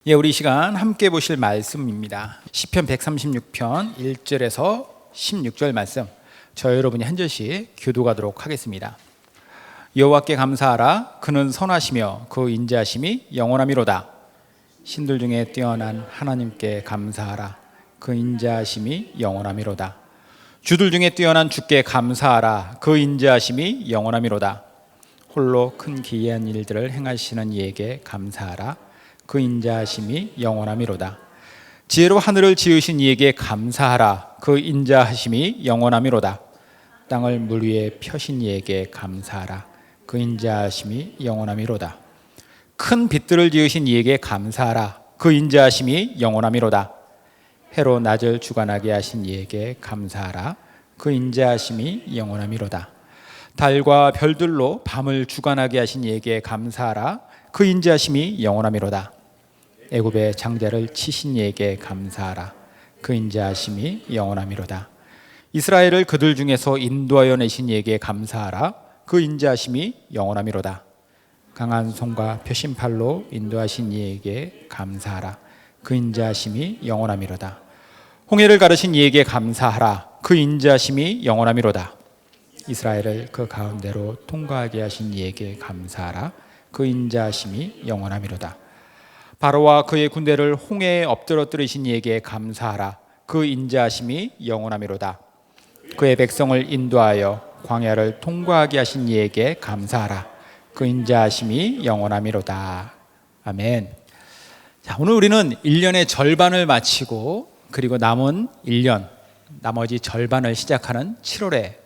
우리 이 시간 함께 보실 말씀입니다. 시편 136편 1절에서 16절 말씀, 저 여러분이 한 절씩 교독하도록 하겠습니다. 여호와께 감사하라. 그는 선하시며 그 인자하심이 영원하미로다. 신들 중에 뛰어난 하나님께 감사하라. 그 인자하심이 영원하미로다. 주들 중에 뛰어난 주께 감사하라. 그 인자하심이 영원하미로다. 홀로 큰 기이한 일들을 행하시는 이에게 감사하라. 그 인자하심이 영원하미로다. 지혜로 하늘을 지으신 이에게 감사하라. 그 인자하심이 영원하미로다. 땅을 물 위에 펴신 이에게 감사하라. 그 인자하심이 영원하미로다. 큰 빛들을 지으신 이에게 감사하라. 그 인자하심이 영원하미로다. 해로 낮을 주관하게 하신 이에게 감사하라. 그 인자하심이 영원하미로다. 달과 별들로 밤을 주관하게 하신 이에게 감사하라. 그 인자하심이 영원하미로다. 애굽의 장자를 치신 이에게 감사하라. 그 인자하심이 영원하미로다. 이스라엘을 그들 중에서 인도하여 내신 이에게 감사하라. 그 인자하심이 영원하미로다. 강한 손과 펴신 팔로 인도하신 이에게 감사하라. 그 인자하심이 영원하미로다. 홍해를 가르신 이에게 감사하라. 그 인자하심이 영원하미로다. 이스라엘을 그 가운데로 통과하게 하신 이에게 감사하라. 그 인자하심이 영원하미로다. 바로와 그의 군대를 홍해에 엎드러뜨리신 이에게 감사하라. 그 인자하심이 영원하미로다. 그의 백성을 인도하여 광야를 통과하게 하신 이에게 감사하라. 그 인자하심이 영원하미로다. 아멘. 자, 오늘 우리는 1년의 절반을 마치고 그리고 남은 1년, 나머지 절반을 시작하는 7월의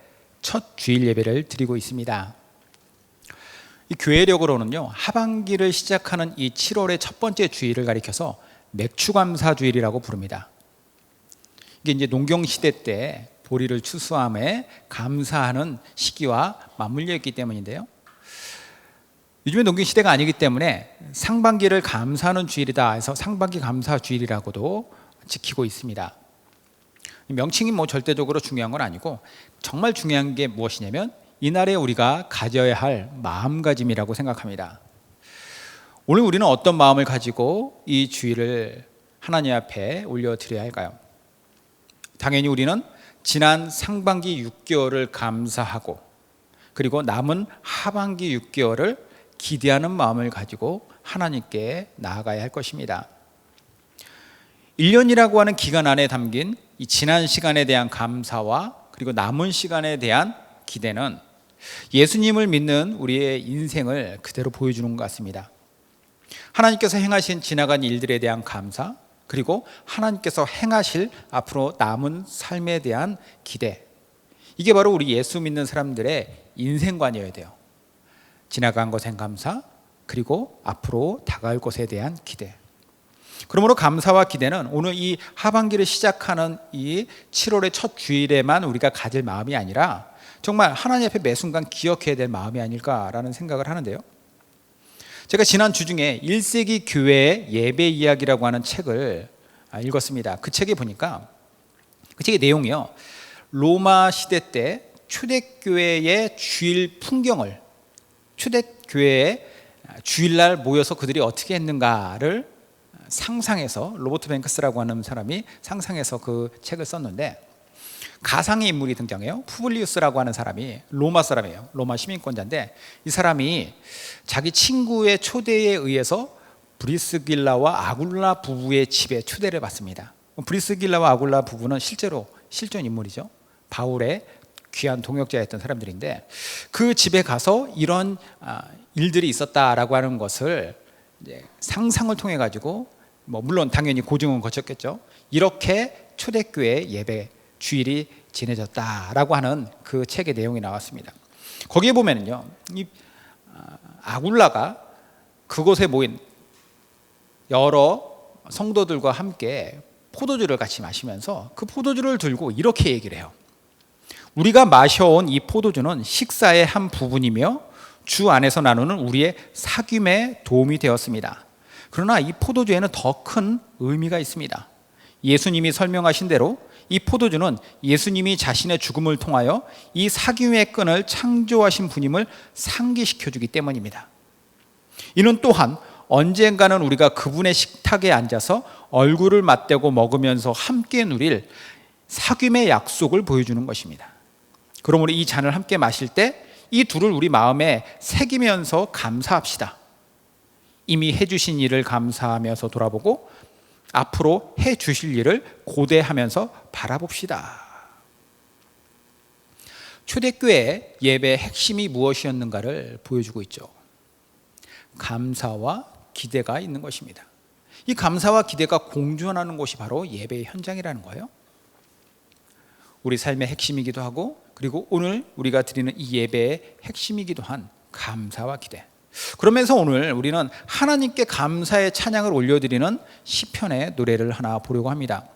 첫 주일 예배를 드리고 있습니다. 이 교회력으로는요, 하반기를 시작하는 이 7월의 첫 번째 주일을 가리켜서 맥추감사주일이라고 부릅니다. 이게 이제 농경시대 때 보리를 추수함에 감사하는 시기와 맞물려 있기 때문인데요. 요즘에 농경시대가 아니기 때문에 상반기를 감사하는 주일이다 해서 상반기 감사주일이라고도 지키고 있습니다. 명칭이 절대적으로 중요한 건 아니고 정말 중요한 게 무엇이냐면 이날에 우리가 가져야 할 마음가짐이라고 생각합니다. 오늘 우리는 어떤 마음을 가지고 이 주일을 하나님 앞에 올려드려야 할까요? 당연히 우리는 지난 상반기 6개월을 감사하고 그리고 남은 하반기 6개월을 기대하는 마음을 가지고 하나님께 나아가야 할 것입니다. 1년이라고 하는 기간 안에 담긴 이 지난 시간에 대한 감사와 그리고 남은 시간에 대한 기대는 예수님을 믿는 우리의 인생을 그대로 보여주는 것 같습니다. 하나님께서 행하신 지나간 일들에 대한 감사, 그리고 하나님께서 행하실 앞으로 남은 삶에 대한 기대, 이게 바로 우리 예수 믿는 사람들의 인생관이어야 돼요. 지나간 것에 감사, 그리고 앞으로 다가올 것에 대한 기대. 그러므로 감사와 기대는 오늘 이 하반기를 시작하는 이 7월의 첫 주일에만 우리가 가질 마음이 아니라 정말 하나님 앞에 매 순간 기억해야 될 마음이 아닐까라는 생각을 하는데요. 제가 지난 주 중에 1세기 교회의 예배 이야기라고 하는 책을 읽었습니다. 그 책에 보니까 그 책의 내용이요, 로마 시대 때 초대교회의 주일 풍경을, 초대교회의 주일날 모여서 그들이 어떻게 했는가를 상상해서, 로버트 뱅크스라고 하는 사람이 상상해서 그 책을 썼는데 가상의 인물이 등장해요. 푸블리우스라고 하는 사람이 로마 사람이에요. 로마 시민권자인데 이 사람이 자기 친구의 초대에 의해서 브리스길라와 아굴라 부부의 집에 초대를 받습니다. 브리스길라와 아굴라 부부는 실제로 실존 인물이죠. 바울의 귀한 동역자였던 사람들인데 그 집에 가서 이런 일들이 있었다라고 하는 것을 이제 상상을 통해 가지고 물론 당연히 고증은 거쳤겠죠. 이렇게 초대교회 예배 주일이 지내졌다라고 하는 그 책의 내용이 나왔습니다. 거기에 보면은요, 이 아굴라가 그곳에 모인 여러 성도들과 함께 포도주를 같이 마시면서 그 포도주를 들고 이렇게 얘기를 해요. 우리가 마셔온 이 포도주는 식사의 한 부분이며 주 안에서 나누는 우리의 사귐에 도움이 되었습니다. 그러나 이 포도주에는 더 큰 의미가 있습니다. 예수님이 설명하신 대로 이 포도주는 예수님이 자신의 죽음을 통하여 이 사귐의 끈을 창조하신 분임을 상기시켜주기 때문입니다. 이는 또한 언젠가는 우리가 그분의 식탁에 앉아서 얼굴을 맞대고 먹으면서 함께 누릴 사귐의 약속을 보여주는 것입니다. 그러므로 이 잔을 함께 마실 때 이 둘을 우리 마음에 새기면서 감사합시다. 이미 해주신 일을 감사하면서 돌아보고 앞으로 해주실 일을 고대하면서 바라봅시다. 초대교회 예배의 핵심이 무엇이었는가를 보여주고 있죠. 감사와 기대가 있는 것입니다. 이 감사와 기대가 공존하는 곳이 바로 예배의 현장이라는 거예요. 우리 삶의 핵심이기도 하고, 그리고 오늘 우리가 드리는 이 예배의 핵심이기도 한 감사와 기대. 그러면서 오늘 우리는 하나님께 감사의 찬양을 올려드리는 시편의 노래를 하나 보려고 합니다.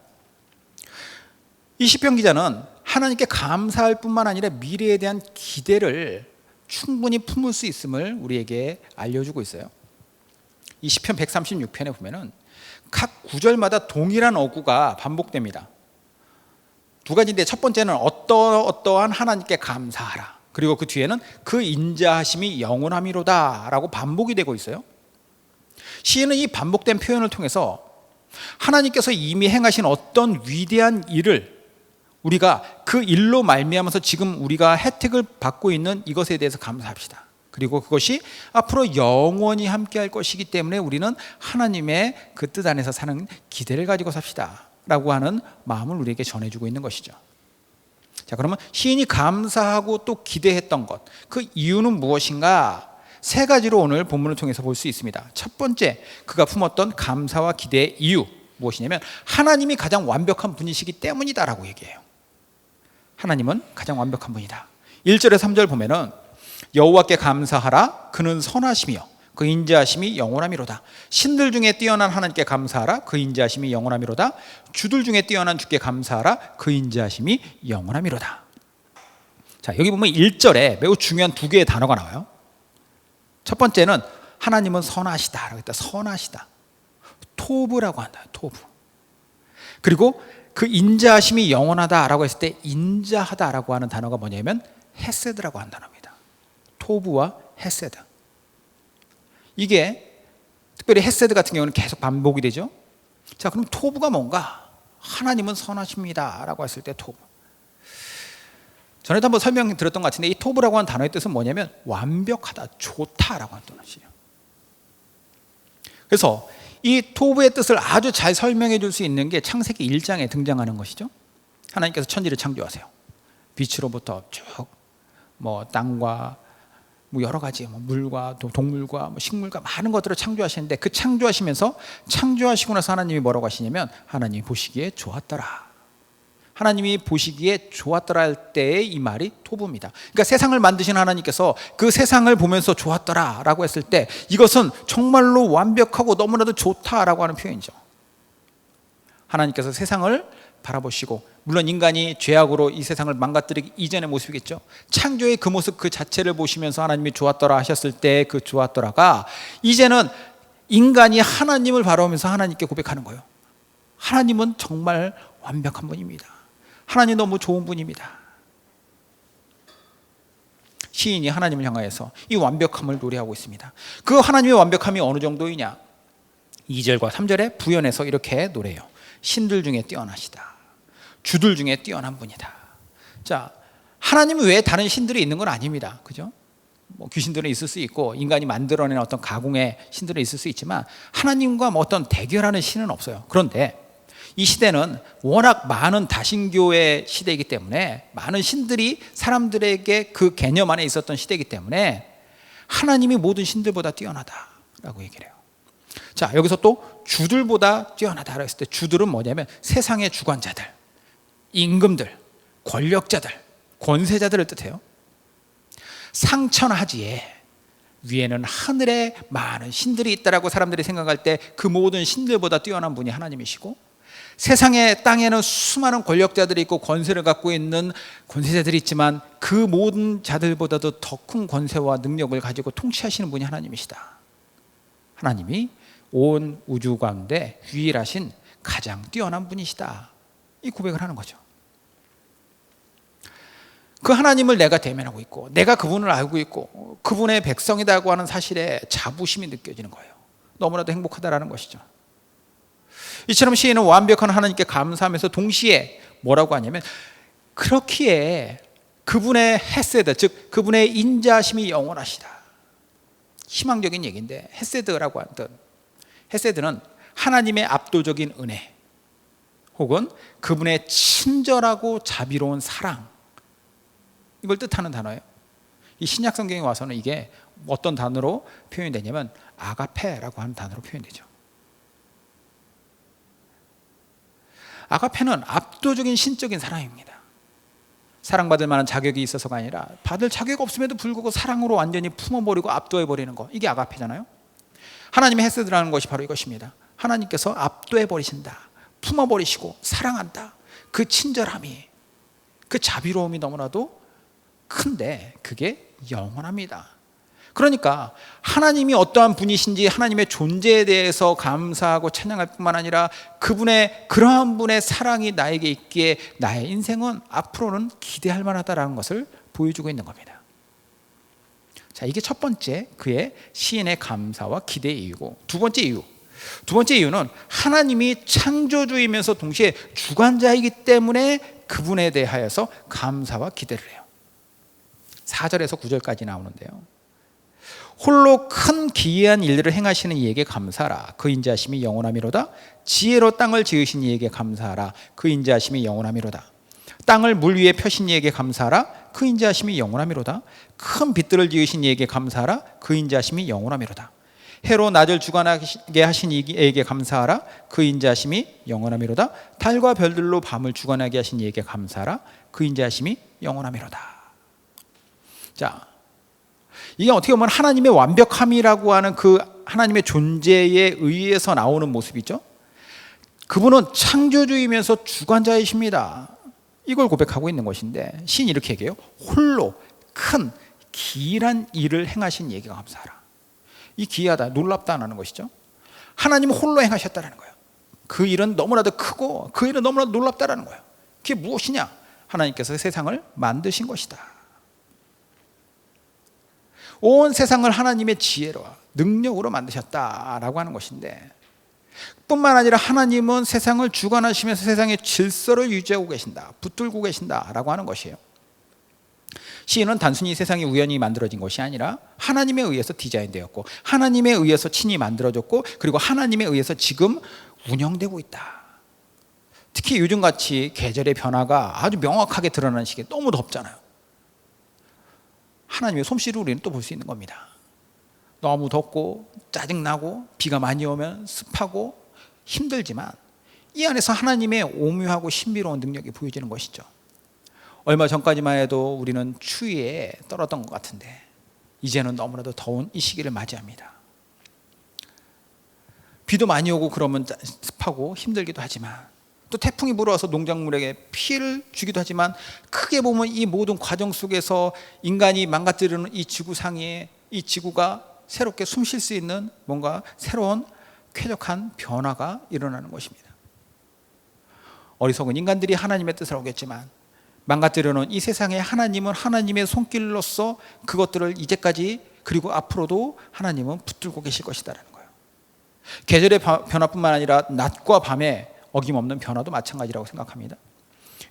이 시편 기자는 하나님께 감사할 뿐만 아니라 미래에 대한 기대를 충분히 품을 수 있음을 우리에게 알려주고 있어요. 이 시편 136편에 보면은 각 구절마다 동일한 어구가 반복됩니다. 두 가지인데, 첫 번째는 어떠한 하나님께 감사하라. 그리고 그 뒤에는 그 인자하심이 영원함이로다 라고 반복이 되고 있어요. 시인은 이 반복된 표현을 통해서 하나님께서 이미 행하신 어떤 위대한 일을 우리가 그 일로 말미암아서 지금 우리가 혜택을 받고 있는 이것에 대해서 감사합시다. 그리고 그것이 앞으로 영원히 함께할 것이기 때문에 우리는 하나님의 그 뜻 안에서 사는 기대를 가지고 삽시다 라고 하는 마음을 우리에게 전해주고 있는 것이죠. 자, 그러면 시인이 감사하고 또 기대했던 것, 그 이유는 무엇인가? 세 가지로 오늘 본문을 통해서 볼 수 있습니다. 첫 번째, 그가 품었던 감사와 기대의 이유 무엇이냐면 하나님이 가장 완벽한 분이시기 때문이다라고 얘기해요. 하나님은 가장 완벽한 분이다. 1절에 3절 보면은 여호와께 감사하라, 그는 선하시며 그 인자하심이 영원함이로다. 신들 중에 뛰어난 하나님께 감사하라, 그 인자하심이 영원함이로다. 주들 중에 뛰어난 주께 감사하라, 그 인자하심이 영원함이로다. 자, 여기 보면 1절에 매우 중요한 두 개의 단어가 나와요. 첫 번째는 하나님은 선하시다라고 했다. 선하시다. 토브라고 한다. 토브. 그리고 그 인자하심이 영원하다라고 했을 때 인자하다라고 하는 단어가 뭐냐면 헤세드라고 하는 단어입니다. 토브와 헤세드. 이게 특별히 헤세드 같은 경우는 계속 반복이 되죠. 자, 그럼 토브가 뭔가? 하나님은 선하십니다 라고 했을 때 토브. 전에도 한번 설명드렸던 것 같은데 이 토브라고 하는 단어의 뜻은 뭐냐면 완벽하다, 좋다라고 하는 뜻이에요. 그래서 이 토브의 뜻을 아주 잘 설명해 줄 수 있는 게 창세기 1장에 등장하는 것이죠. 하나님께서 천지를 창조하세요. 빛으로부터 쭉 땅과 여러 가지 물과 동물과 식물과 많은 것들을 창조하시는데, 그 창조하시면서 창조하시고 나서 하나님이 뭐라고 하시냐면 하나님이 보시기에 좋았더라. 하나님이 보시기에 좋았더라 할 때의 이 말이 토브입니다. 그러니까 세상을 만드신 하나님께서 그 세상을 보면서 좋았더라 라고 했을 때 이것은 정말로 완벽하고 너무나도 좋다라고 하는 표현이죠. 하나님께서 세상을 바라보시고, 물론 인간이 죄악으로 이 세상을 망가뜨리기 이전의 모습이겠죠. 창조의 그 모습 그 자체를 보시면서 하나님이 좋았더라 하셨을 때 그 좋았더라가 이제는 인간이 하나님을 바라보면서 하나님께 고백하는 거예요. 하나님은 정말 완벽한 분입니다. 하나님 너무 좋은 분입니다. 시인이 하나님을 향하여서 이 완벽함을 노래하고 있습니다. 그 하나님의 완벽함이 어느 정도이냐? 2절과 3절에 부연해서 이렇게 노래해요. 신들 중에 뛰어나시다. 주들 중에 뛰어난 분이다. 자, 하나님은 왜 다른 신들이 있는 건 아닙니다. 그죠? 귀신들은 있을 수 있고 인간이 만들어낸 어떤 가공의 신들은 있을 수 있지만 하나님과 어떤 대결하는 신은 없어요. 그런데 이 시대는 워낙 많은 다신교의 시대이기 때문에, 많은 신들이 사람들에게 그 개념 안에 있었던 시대이기 때문에 하나님이 모든 신들보다 뛰어나다라고 얘기를 해요. 자, 여기서 또 주들보다 뛰어나다라고 했을 때 주들은 뭐냐면 세상의 주관자들, 임금들, 권력자들, 권세자들을 뜻해요. 상천하지에 위에는 하늘에 많은 신들이 있다라고 사람들이 생각할 때 그 모든 신들보다 뛰어난 분이 하나님이시고, 세상의 땅에는 수많은 권력자들이 있고 권세를 갖고 있는 권세자들이 있지만 그 모든 자들보다도 더 큰 권세와 능력을 가지고 통치하시는 분이 하나님이시다. 하나님이 온 우주 가운데 유일하신 가장 뛰어난 분이시다. 이 고백을 하는 거죠. 그 하나님을 내가 대면하고 있고 내가 그분을 알고 있고 그분의 백성이라고 하는 사실에 자부심이 느껴지는 거예요. 너무나도 행복하다라는 것이죠. 이처럼 시인은 완벽한 하나님께 감사하면서 동시에 뭐라고 하냐면, 그렇기에 그분의 헤세드, 즉 그분의 인자하심이 영원하시다. 희망적인 얘기인데, 헤세드라고 하던, 헤세드는 하나님의 압도적인 은혜 혹은 그분의 친절하고 자비로운 사랑, 이걸 뜻하는 단어예요. 이 신약 성경에 와서는 이게 어떤 단어로 표현이 되냐면 아가페라고 하는 단어로 표현되죠. 아가페는 압도적인 신적인 사랑입니다. 사랑받을 만한 자격이 있어서가 아니라 받을 자격 없음에도 불구하고 사랑으로 완전히 품어버리고 압도해버리는 거, 이게 아가페잖아요. 하나님의 헤세드라는 것이 바로 이것입니다. 하나님께서 압도해버리신다, 품어버리시고 사랑한다. 그 친절함이, 그 자비로움이 너무나도 큰데 그게 영원합니다. 그러니까 하나님이 어떠한 분이신지 하나님의 존재에 대해서 감사하고 찬양할 뿐만 아니라 그분의, 그러한 분의 사랑이 나에게 있기에 나의 인생은 앞으로는 기대할 만하다라는 것을 보여주고 있는 겁니다. 자, 이게 첫 번째 그의 시인의 감사와 기대의 이유고, 두 번째 이유는 하나님이 창조주이면서 동시에 주관자이기 때문에 그분에 대하여서 감사와 기대를 해요. 4절에서 9절까지 나오는데요. 홀로 큰 기이한 일들을 행하시는 이에게 감사하라. 그 인자하심이 영원하미로다. 지혜로 땅을 지으신 이에게 감사하라. 그 인자하심이 영원하미로다. 땅을 물 위에 펴신 이에게 감사하라. 그 인자하심이 영원하미로다. 큰 빛들을 지으신 이에게 감사하라. 그 인자하심이 영원하미로다. 해로 낮을 주관하게 하신 이에게 감사하라. 그 인자하심이 영원하미로다. 달과 별들로 밤을 주관하게 하신 이에게 감사하라. 그 인자하심이 영원하미로다. 자, 이게 어떻게 보면 하나님의 완벽함이라고 하는 그 하나님의 존재에 의해서 나오는 모습이죠. 그분은 창조주이면서 주관자이십니다. 이걸 고백하고 있는 것인데, 시인이 이렇게 얘기해요. 홀로 큰 기이한 일을 행하신 이에게 감사하라. 이 기이하다, 놀랍다는 것이죠. 하나님은 홀로 행하셨다는 거예요. 그 일은 너무나도 크고 그 일은 너무나도 놀랍다는 거예요. 그게 무엇이냐? 하나님께서 세상을 만드신 것이다. 온 세상을 하나님의 지혜로, 능력으로 만드셨다라고 하는 것인데, 뿐만 아니라 하나님은 세상을 주관하시면서 세상의 질서를 유지하고 계신다, 붙들고 계신다라고 하는 것이에요. 시인은 단순히 세상이 우연히 만들어진 것이 아니라 하나님에 의해서 디자인되었고, 하나님에 의해서 친히 만들어졌고, 그리고 하나님에 의해서 지금 운영되고 있다. 특히 요즘같이 계절의 변화가 아주 명확하게 드러나는 시기에 너무 덥잖아요. 하나님의 솜씨를 우리는 또 볼 수 있는 겁니다. 너무 덥고 짜증나고 비가 많이 오면 습하고 힘들지만 이 안에서 하나님의 오묘하고 신비로운 능력이 보여지는 것이죠. 얼마 전까지만 해도 우리는 추위에 떨었던 것 같은데 이제는 너무나도 더운 이 시기를 맞이합니다. 비도 많이 오고 그러면 습하고 힘들기도 하지만, 또 태풍이 불어와서 농작물에게 피해를 주기도 하지만, 크게 보면 이 모든 과정 속에서 인간이 망가뜨리는 이 지구상에, 이 지구가 새롭게 숨 쉴 수 있는 뭔가 새로운 쾌적한 변화가 일어나는 것입니다. 어리석은 인간들이 하나님의 뜻을 어겼지만 망가뜨려놓은 이 세상에 하나님은 하나님의 손길로서 그것들을 이제까지 그리고 앞으로도 하나님은 붙들고 계실 것이다라는 거예요. 계절의 변화뿐만 아니라 낮과 밤의 어김없는 변화도 마찬가지라고 생각합니다.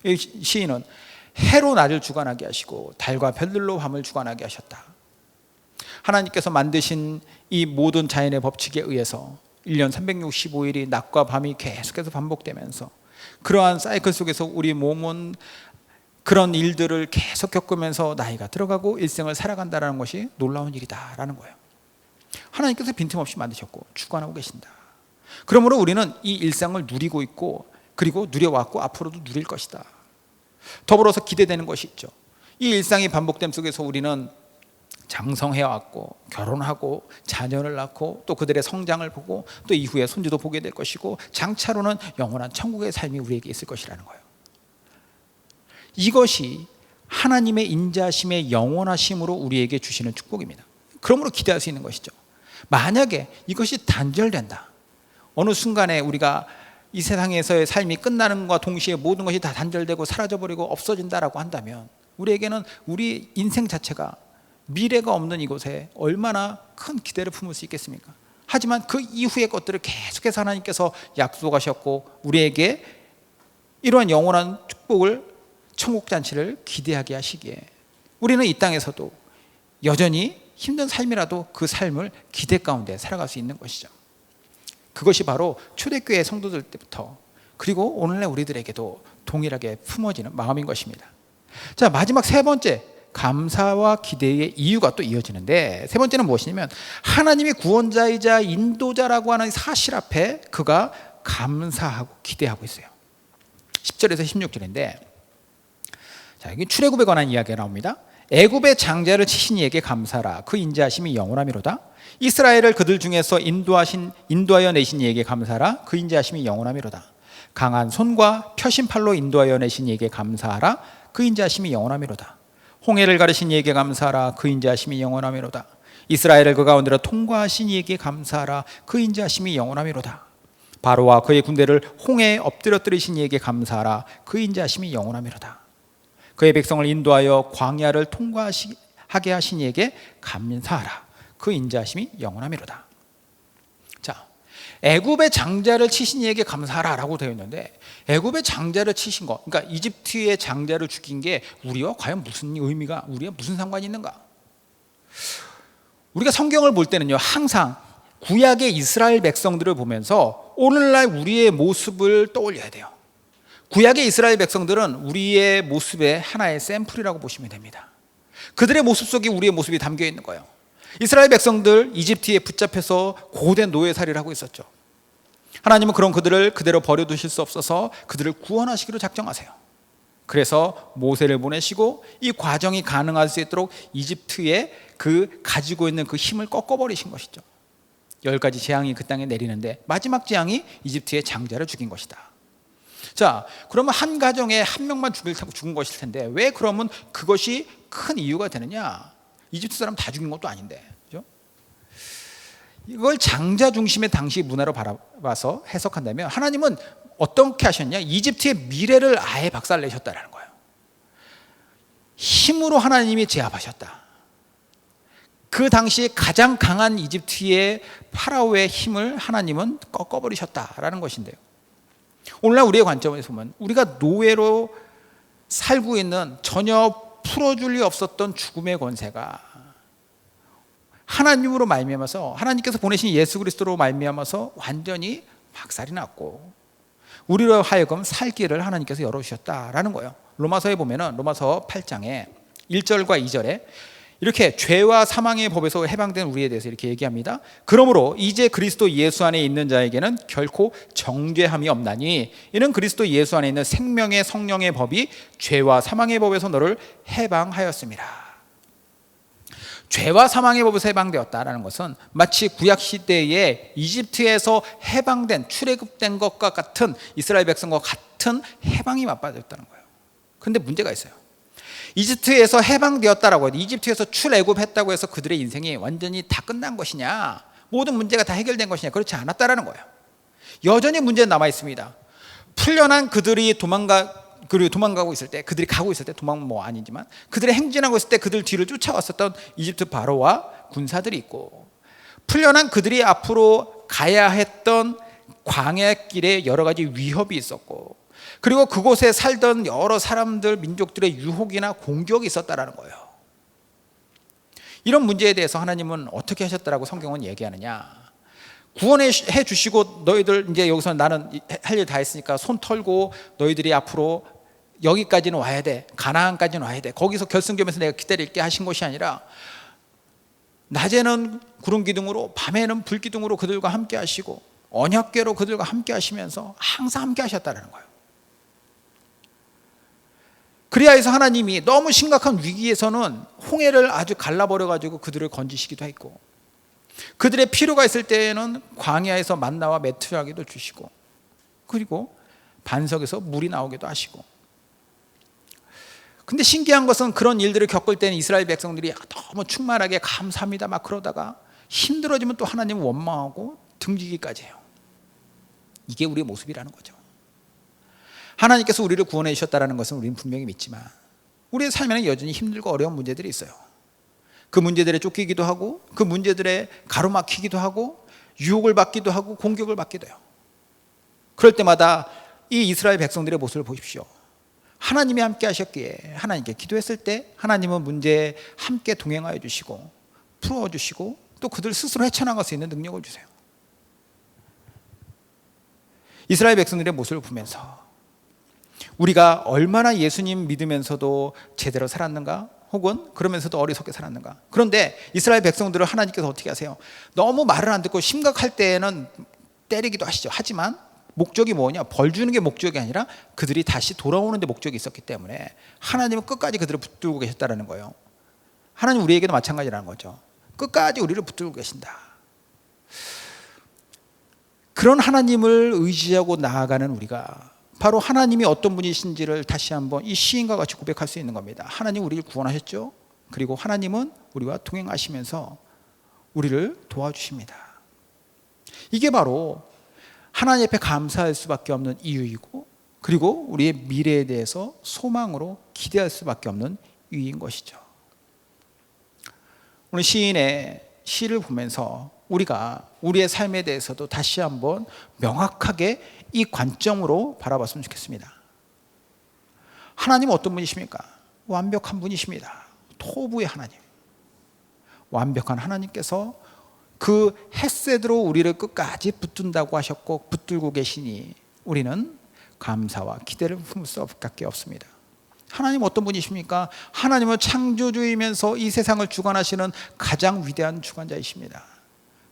이 시인은 해로 낮을 주관하게 하시고 달과 별들로 밤을 주관하게 하셨다. 하나님께서 만드신 이 모든 자연의 법칙에 의해서 1년 365일이 낮과 밤이 계속해서 반복되면서 그러한 사이클 속에서 우리 몸은 그런 일들을 계속 겪으면서 나이가 들어가고 일생을 살아간다는 것이 놀라운 일이다라는 거예요. 하나님께서 빈틈없이 만드셨고 주관하고 계신다. 그러므로 우리는 이 일상을 누리고 있고, 그리고 누려왔고 앞으로도 누릴 것이다. 더불어서 기대되는 것이 있죠. 이 일상의 반복됨 속에서 우리는 장성해왔고 결혼하고 자녀를 낳고 또 그들의 성장을 보고 또 이후에 손주도 보게 될 것이고, 장차로는 영원한 천국의 삶이 우리에게 있을 것이라는 거예요. 이것이 하나님의 인자심의 영원하심으로 우리에게 주시는 축복입니다. 그러므로 기대할 수 있는 것이죠. 만약에 이것이 단절된다, 어느 순간에 우리가 이 세상에서의 삶이 끝나는 것과 동시에 모든 것이 다 단절되고 사라져버리고 없어진다라고 한다면, 우리에게는 우리 인생 자체가 미래가 없는 이곳에 얼마나 큰 기대를 품을 수 있겠습니까? 하지만 그 이후의 것들을 계속해서 하나님께서 약속하셨고 우리에게 이러한 영원한 축복을, 천국잔치를 기대하게 하시기에 우리는 이 땅에서도 여전히 힘든 삶이라도 그 삶을 기대 가운데 살아갈 수 있는 것이죠. 그것이 바로 초대교회 성도들 때부터 그리고 오늘날 우리들에게도 동일하게 품어지는 마음인 것입니다. 자, 마지막 세 번째, 감사와 기대의 이유가 또 이어지는데, 세 번째는 무엇이냐면 하나님이 구원자이자 인도자라고 하는 사실 앞에 그가 감사하고 기대하고 있어요. 10절에서 16절인데, 자, 여기 출애굽에 관한 이야기가 나옵니다. 애굽의 장자를 치신 이에게 감사라. 그 인자하심이 영원하미로다. 이스라엘을 그들 중에서 인도하여 내신 이에게 감사라. 그 인자하심이 영원하미로다. 강한 손과 펴신 팔로 인도하여 내신 이에게 감사하라. 그 인자하심이 영원하미로다. 홍해를 가르신 이에게 감사하라. 그 인자하심이 영원하미로다. 이스라엘을 그 가운데로 통과하신 이에게 감사하라. 그 인자하심이 영원하미로다. 바로와 그의 군대를 홍해에 엎드려뜨리신 이에게 감사하라. 그 인자하심이 영원하미로다. 그의 백성을 인도하여 광야를 통과하게 하신 이에게 감사하라. 그 인자하심이 영원하미로다. 자, 애굽의 장자를 치신 이에게 감사하라라고 되어 있는데, 애굽의 장자를 치신 것, 그러니까 이집트의 장자를 죽인 게 우리와 과연 무슨 의미가, 우리와 무슨 상관이 있는가? 우리가 성경을 볼 때는요, 항상 구약의 이스라엘 백성들을 보면서 오늘날 우리의 모습을 떠올려야 돼요. 구약의 이스라엘 백성들은 우리의 모습의 하나의 샘플이라고 보시면 됩니다. 그들의 모습 속에 우리의 모습이 담겨 있는 거예요. 이스라엘 백성들 이집트에 붙잡혀서 고된 노예살이를 하고 있었죠. 하나님은 그런 그들을 그대로 버려두실 수 없어서 그들을 구원하시기로 작정하세요. 그래서 모세를 보내시고 이 과정이 가능할 수 있도록 이집트의 그 가지고 있는 그 힘을 꺾어버리신 것이죠. 10가지 재앙이 그 땅에 내리는데 마지막 재앙이 이집트의 장자를 죽인 것이다. 자, 그러면 한 가정에 한 명만 죽은 것일 텐데 왜 그러면 그것이 큰 이유가 되느냐? 이집트 사람 다 죽인 것도 아닌데, 그죠? 이걸 장자 중심의 당시 문화로 바라봐서 해석한다면 하나님은 어떻게 하셨냐? 이집트의 미래를 아예 박살내셨다라는 거예요. 힘으로 하나님이 제압하셨다. 그 당시 가장 강한 이집트의 파라오의 힘을 하나님은 꺾어버리셨다라는 것인데요. 오늘날 우리의 관점에서 보면 우리가 노예로 살고 있는 전혀 풀어줄 리 없었던 죽음의 권세가 하나님으로 말미암아서, 하나님께서 보내신 예수 그리스도로 말미암아서 완전히 박살이 났고 우리로 하여금 살 길을 하나님께서 열어주셨다라는 거예요. 로마서에 보면은 로마서 8장에 1절과 2절에 이렇게 죄와 사망의 법에서 해방된 우리에 대해서 이렇게 얘기합니다. 그러므로 이제 그리스도 예수 안에 있는 자에게는 결코 정죄함이 없나니 이는 그리스도 예수 안에 있는 생명의 성령의 법이 죄와 사망의 법에서 너를 해방하였습니다. 죄와 사망의 법에서 해방되었다라는 것은 마치 구약 시대에 이집트에서 해방된, 출애굽된 것과 같은, 이스라엘 백성과 같은 해방이 맛받았다는 거예요. 그런데 문제가 있어요. 이집트에서 해방되었다라고 해도 이집트에서 출애굽했다고 해서 그들의 인생이 완전히 다 끝난 것이냐, 모든 문제가 다 해결된 것이냐, 그렇지 않았다라는 거예요. 여전히 문제는 남아 있습니다. 풀려난 그들이 도망가고 있을 때, 그들이 가고 있을 때, 도망 아니지만 그들이 행진하고 있을 때 그들 뒤를 쫓아왔었던 이집트 바로와 군사들이 있고, 풀려난 그들이 앞으로 가야 했던 광야길에 여러 가지 위협이 있었고, 그리고 그곳에 살던 여러 사람들, 민족들의 유혹이나 공격이 있었다라는 거예요. 이런 문제에 대해서 하나님은 어떻게 하셨다라고 성경은 얘기하느냐? 구원해 주시고 너희들 이제 여기서 나는 할 일 다 했으니까 손 털고 너희들이 앞으로 여기까지는 와야 돼, 가나안까지는 와야 돼, 거기서 결승점에서 내가 기다릴게 하신 것이 아니라 낮에는 구름 기둥으로, 밤에는 불 기둥으로 그들과 함께 하시고 언약궤로 그들과 함께 하시면서 항상 함께 하셨다는 거예요. 그리하여서 하나님이 너무 심각한 위기에서는 홍해를 아주 갈라버려가지고 그들을 건지시기도 했고, 그들의 필요가 있을 때에는 광야에서 만나와 메뚜라기도 주시고, 그리고 반석에서 물이 나오기도 하시고. 근데 신기한 것은 그런 일들을 겪을 때는 이스라엘 백성들이 너무 충만하게 감사합니다 막 그러다가 힘들어지면 또 하나님을 원망하고 등지기까지 해요. 이게 우리의 모습이라는 거죠. 하나님께서 우리를 구원해 주셨다는 것은 우리는 분명히 믿지만 우리의 삶에는 여전히 힘들고 어려운 문제들이 있어요. 그 문제들에 쫓기기도 하고, 그 문제들에 가로막히기도 하고, 유혹을 받기도 하고 공격을 받기도 해요. 그럴 때마다 이 이스라엘 백성들의 모습을 보십시오. 하나님이 함께 하셨기에 하나님께 기도했을 때 하나님은 문제에 함께 동행하여 주시고 풀어주시고 또 그들 스스로 헤쳐나갈 수 있는 능력을 주세요. 이스라엘 백성들의 모습을 보면서 우리가 얼마나 예수님 믿으면서도 제대로 살았는가, 혹은 그러면서도 어리석게 살았는가. 그런데 이스라엘 백성들을 하나님께서 어떻게 하세요? 너무 말을 안 듣고 심각할 때에는 때리기도 하시죠. 하지만 목적이 뭐냐? 벌 주는 게 목적이 아니라 그들이 다시 돌아오는 데 목적이 있었기 때문에 하나님은 끝까지 그들을 붙들고 계셨다는 거예요. 하나님 우리에게도 마찬가지라는 거죠. 끝까지 우리를 붙들고 계신다. 그런 하나님을 의지하고 나아가는 우리가 바로 하나님이 어떤 분이신지를 다시 한번 이 시인과 같이 고백할 수 있는 겁니다. 하나님 우리를 구원하셨죠. 그리고 하나님은 우리와 동행하시면서 우리를 도와주십니다. 이게 바로 하나님 앞에 감사할 수밖에 없는 이유이고, 그리고 우리의 미래에 대해서 소망으로 기대할 수밖에 없는 이유인 것이죠. 오늘 시인의 시를 보면서 우리가 우리의 삶에 대해서도 다시 한번 명확하게 이 관점으로 바라봤으면 좋겠습니다. 하나님은 어떤 분이십니까? 완벽한 분이십니다. 토부의 하나님, 완벽한 하나님께서 그 헤세드로 우리를 끝까지 붙든다고 하셨고 붙들고 계시니 우리는 감사와 기대를 품을 수밖에 없습니다. 하나님 어떤 분이십니까? 하나님은 창조주이면서 이 세상을 주관하시는 가장 위대한 주관자이십니다.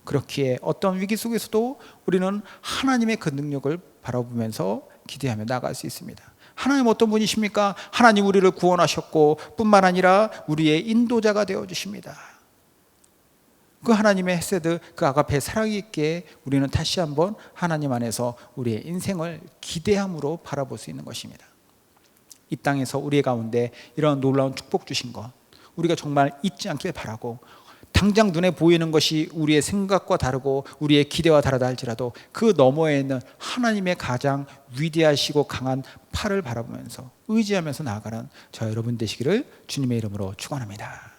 그렇기에 어떤 위기 속에서도 우리는 하나님의 그 능력을 바라보면서 기대하며 나아갈 수 있습니다. 하나님 어떤 분이십니까? 하나님 우리를 구원하셨고 뿐만 아니라 우리의 인도자가 되어주십니다. 그 하나님의 헤세드, 그 아가페의 사랑이 있기에 우리는 다시 한번 하나님 안에서 우리의 인생을 기대함으로 바라볼 수 있는 것입니다. 이 땅에서 우리 가운데 이런 놀라운 축복 주신 것 우리가 정말 잊지 않길 바라고, 당장 눈에 보이는 것이 우리의 생각과 다르고 우리의 기대와 다르다 할지라도 그 너머에 있는 하나님의 가장 위대하시고 강한 팔을 바라보면서 의지하면서 나아가는 저 여러분 되시기를 주님의 이름으로 축원합니다.